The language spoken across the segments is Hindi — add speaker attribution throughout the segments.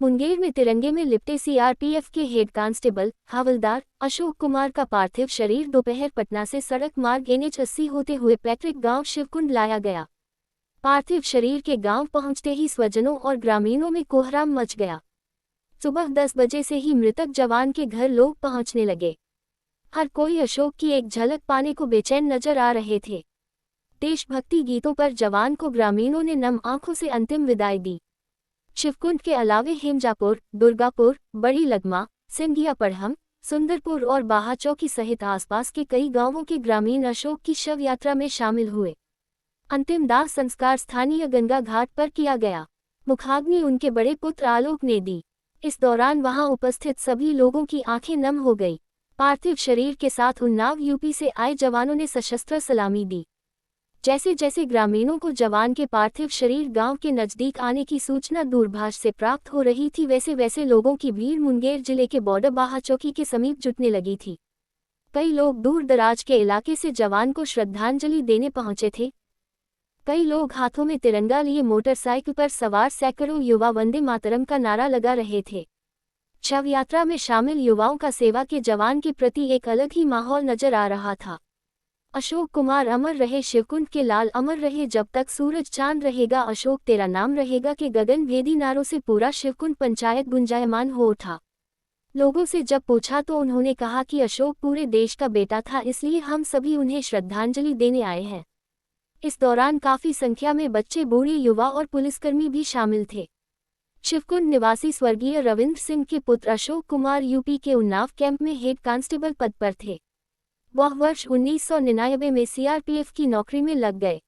Speaker 1: मुंगेर में तिरंगे में लिपटे सीआरपीएफ के हेड कांस्टेबल हवलदार अशोक कुमार का पार्थिव शरीर दोपहर पटना से सड़क मार्ग NH 80 होते हुए पैतृक गांव शिवकुंड लाया गया। पार्थिव शरीर के गांव पहुंचते ही स्वजनों और ग्रामीणों में कोहराम मच गया। सुबह 10 बजे से ही मृतक जवान के घर लोग पहुंचने लगे। हर कोई अशोक की एक झलक पाने को बेचैन नजर आ रहे थे। देशभक्ति गीतों पर जवान को ग्रामीणों ने नम आंखों से अंतिम विदाई दी। शिवकुंड के अलावे हेमजापुर, दुर्गापुर, बड़ी लगमा, सिंधिया पढ़म, सुंदरपुर और बाहाचौकी सहित आसपास के कई गांवों के ग्रामीण अशोक की शव यात्रा में शामिल हुए। अंतिम दाह संस्कार स्थानीय गंगा घाट पर किया गया। मुखाग्नि उनके बड़े पुत्र आलोक ने दी। इस दौरान वहां उपस्थित सभी लोगों की आंखें नम हो गई। पार्थिव शरीर के साथ उन्नाव यूपी से आए जवानों ने सशस्त्र सलामी दी। जैसे जैसे ग्रामीणों को जवान के पार्थिव शरीर गांव के नजदीक आने की सूचना दूरभाष से प्राप्त हो रही थी, वैसे वैसे लोगों की भीड़ मुंगेर जिले के बॉर्डर बाहाचौकी के समीप जुटने लगी थी। कई लोग दूर दराज के इलाके से जवान को श्रद्धांजलि देने पहुंचे थे। कई लोग हाथों में तिरंगा लिए मोटरसाइकिल पर सवार सैकड़ों युवा वंदे मातरम का नारा लगा रहे थे। शव यात्रा में शामिल युवाओं का सेवा के जवान के प्रति एक अलग ही माहौल नजर आ रहा था। अशोक कुमार अमर रहे शिवकुंड के लाल, अमर रहे जब तक सूरज चांद रहेगा, अशोक तेरा नाम रहेगा के गगन भेदी नारों से पूरा शिवकुंड पंचायत गुंजायमान हो उठा। लोगों से जब पूछा तो उन्होंने कहा कि अशोक पूरे देश का बेटा था, इसलिए हम सभी उन्हें श्रद्धांजलि देने आए हैं। इस दौरान काफी संख्या में बच्चे, बूढ़े, युवा और पुलिसकर्मी भी शामिल थे। शिवकुंड निवासी स्वर्गीय रविंद्र सिंह के पुत्र अशोक कुमार यूपी के उन्नाव कैंप में हेड कांस्टेबल पद पर थे। वह वर्ष 1999 में सीआरपीएफ की नौकरी में लग गए।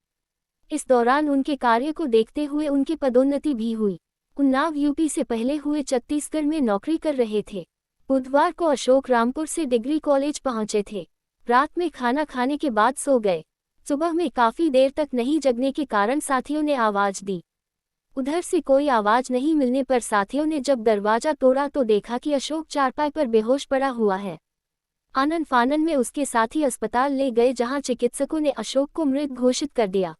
Speaker 1: इस दौरान उनके कार्य को देखते हुए उनकी पदोन्नति भी हुई। उन्नाव यूपी से पहले हुए छत्तीसगढ़ में नौकरी कर रहे थे। बुधवार को अशोक रामपुर से डिग्री कॉलेज पहुंचे थे। रात में खाना खाने के बाद सो गए। सुबह में काफी देर तक नहीं जगने के कारण साथियों ने आवाज दी। उधर से कोई आवाज नहीं मिलने पर साथियों ने जब दरवाजा तोड़ा तो देखा कि अशोक चारपाई पर बेहोश पड़ा हुआ है। आनन फानन में उसके साथी अस्पताल ले गए, जहां चिकित्सकों ने अशोक को मृत घोषित कर दिया।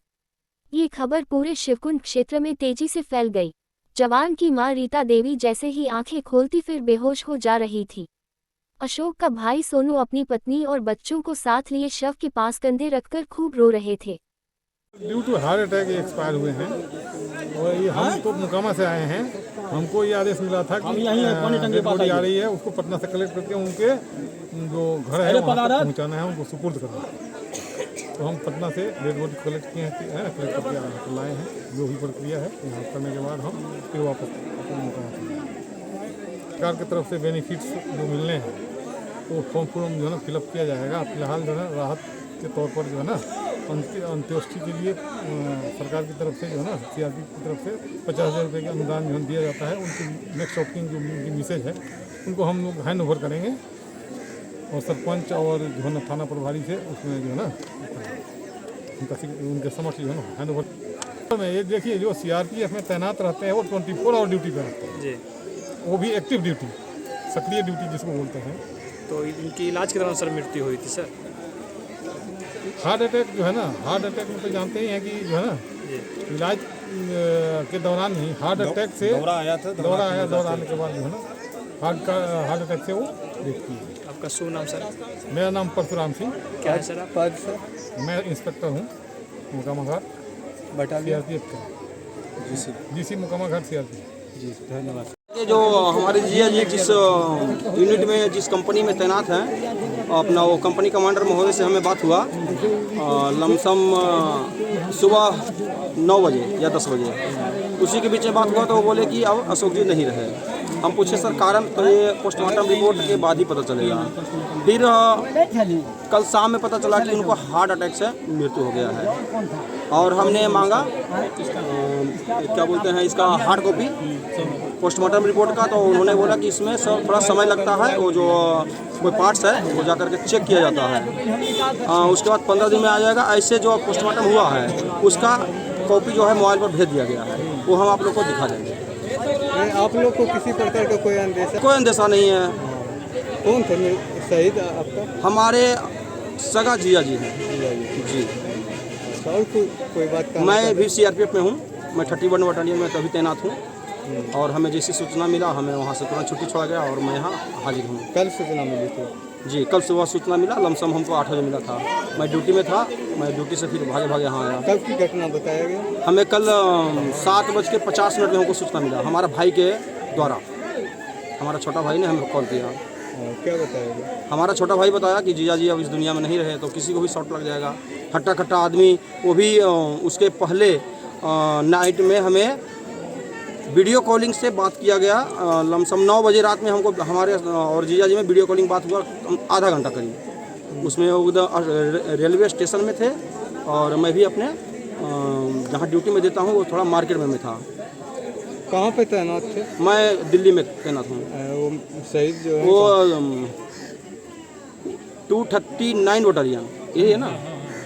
Speaker 1: ये खबर पूरे शिवकुंड क्षेत्र में तेजी से फैल गई। जवान की मां रीता देवी जैसे ही आंखें खोलती फिर बेहोश हो जा रही थी। अशोक का भाई सोनू अपनी पत्नी और बच्चों को साथ लिए शव के पास कंधे रखकर खूब रो रहे थे।
Speaker 2: Due to heart attack expire हुए हैं और ये हम तो मुकामा से आए हैं। हमको ये आदेश मिला था कि डेड बॉडी आ रही है, उसको पटना से कलेक्ट करके उनके जो घर है वहाँ तक पहुँचाना है, उनको सुपुर्द करना है। तो हम पटना से डेड बॉडी कलेक्ट किए हैं, कलेक्ट करके लाए हैं। जो भी प्रक्रिया है यहाँ करने के बाद हम फिर वापस मुकामा से सरकार की तरफ से बेनिफिट्स जो मिलने हैं वो फॉर्म जो है ना फिलअप किया जाएगा। फिलहाल जो है राहत के तौर पर जो है ना अंत्येष्टि के लिए सरकार की तरफ से जो है ना सीआरपी की तरफ से 50,000 रुपये का अनुदान जो दिया जाता है। उनकी नेक्स्ट ऑफ किन जो उनकी मिसेज है उनको हम लोग हैंड ओवर करेंगे और सरपंच और जो है ना थाना प्रभारी से उसमें जो है ना उनके समक्ष जो है ना हैंड ओवर में। ये देखिए जो सीआरपीएफ में तैनात रहते हैं वो 24 आवर ड्यूटी पर रहते हैं जी। वो भी एक्टिव ड्यूटी, सक्रिय ड्यूटी जिसको बोलते हैं।
Speaker 3: तो इनकी इलाज के दौरान सर मृत्यु हुई थी सर।
Speaker 2: हार्ट अटैक जो है ना, हार्ट अटैक में तो जानते ही हैं कि जो है ना इलाज के दौरान ही हार्ट अटैक से दौरा आया, दौरा आने के बाद जो है ना हार्ट अटैक से वो देखती है।
Speaker 3: आपका शुभ नाम सर?
Speaker 2: मेरा नाम परशुराम सिंह।
Speaker 3: क्या है सर आप?
Speaker 2: सर मैं इंस्पेक्टर हूँ मुकामा घाट सीआरपीएफ का। जीसी मुकामा घाट सीआरपीएफ जी। धन्यवाद।
Speaker 4: जो हमारे जीजा जी जिस यूनिट में जिस कंपनी में तैनात हैं, अपना वो कंपनी कमांडर महोदय से हमें बात हुआ लमसम सुबह 9 बजे या 10 बजे, उसी के बीच में बात हुआ। तो वो बोले कि अब अशोक जी नहीं रहे। हम पूछे सर कारण, तो ये पोस्टमार्टम रिपोर्ट के बाद ही पता चलेगा। फिर कल शाम में पता चला कि उनको हार्ट अटैक से मृत्यु हो गया है। और हमने मांगा क्या बोलते हैं इसका हार्ड कॉपी पोस्टमार्टम रिपोर्ट का। तो उन्होंने बोला कि इसमें सब थोड़ा समय लगता है, वो जो कोई पार्ट्स है वो जा करके चेक किया जाता है। उसके बाद 15 दिन में आ जाएगा। ऐसे जो पोस्टमार्टम हुआ है उसका कॉपी जो है मोबाइल पर भेज दिया गया है, वो हम आप लोग को दिखा देंगे।
Speaker 5: आप लोग को किसी प्रकार का कोई अंदेशा?
Speaker 4: कोई अंदेशा नहीं है।
Speaker 5: कौन थे शहीद आपका?
Speaker 4: हमारे सगा जिया जी हैं जी।
Speaker 5: और कोई बात?
Speaker 4: मैं भी सीआरपीएफ में हूँ। मैं 31 बटालियन में तभी तैनात हूँ। और हमें जैसी सूचना मिला हमें वहाँ से तुरंत छुट्टी छोड़ा गया और मैं यहाँ हाजिर हूँ।
Speaker 5: कल सूचना मिली थी?
Speaker 4: जी, कल सुबह सूचना मिला, लमसम हमको 8 बजे मिला था। मैं ड्यूटी में था, मैं ड्यूटी से फिर भागे भागे यहाँ आया।
Speaker 5: कब की घटना बताया गया?
Speaker 4: हमें कल 7:50 में हमको सूचना मिला हमारा भाई के द्वारा। हमारा छोटा भाई ने हमें कॉल किया।
Speaker 5: क्या बताया गया?
Speaker 4: हमारा छोटा भाई बताया कि जीजा जी अब इस दुनिया में नहीं रहे तो किसी को भी शॉट लग जाएगा। हट्टा कट्टा आदमी, वो भी उसके पहले नाइट में हमें वीडियो कॉलिंग से बात किया गया। लमसम 9 बजे रात में हमको हमारे और जीजा जी में वीडियो कॉलिंग बात हुआ आधा घंटा करीब। उसमें उधर रेलवे स्टेशन में थे और मैं भी अपने जहाँ ड्यूटी में देता हूँ वो थोड़ा मार्केट में मैं था।
Speaker 5: कहाँ पे तैनात थे?
Speaker 4: मैं दिल्ली में तैनात हूँ।
Speaker 5: वो शहीद जो है
Speaker 4: वो 239 बटालियन, यही है ना,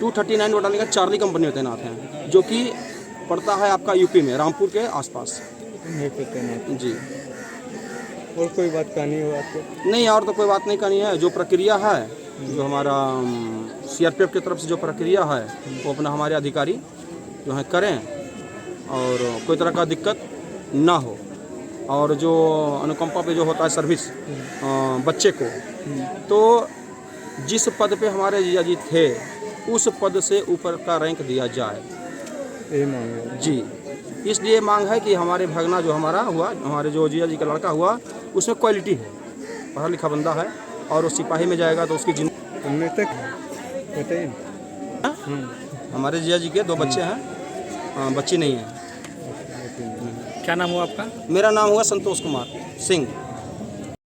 Speaker 4: 239 बटालियन का चार्ली कंपनी में तैनात हैं, जो कि पड़ता है आपका यूपी में, रामपुर के आसपास।
Speaker 5: यहीं पे तैनात।
Speaker 4: जी।
Speaker 5: और कोई बात कहनी हो आपको?
Speaker 4: नहीं, और तो कोई बात नहीं करनी है। जो प्रक्रिया है, जो हमारा सीआरपीएफ की तरफ से जो प्रक्रिया है वो अपना हमारे अधिकारी जो है करें और कोई तरह का दिक्कत ना हो। और जो अनुकंपा पे जो होता है सर्विस बच्चे को, तो जिस पद पे हमारे जीजा जी थे उस पद से ऊपर का रैंक दिया जाए,
Speaker 5: यही मांग है
Speaker 4: जी। इसलिए मांग है कि हमारे भगना जो हमारा हुआ, हमारे जो जीजा जी का लड़का हुआ, उसमें क्वालिटी है, पढ़ा लिखा बंदा है और वो सिपाही में जाएगा तो उसकी जिंदगी।
Speaker 5: मृतक बताइए।
Speaker 4: हमारे जीजा जी के 2 बच्चे हैं, बच्ची नहीं है।
Speaker 3: क्या नाम हुआ आपका?
Speaker 4: मेरा नाम हुआ संतोष कुमार सिंह।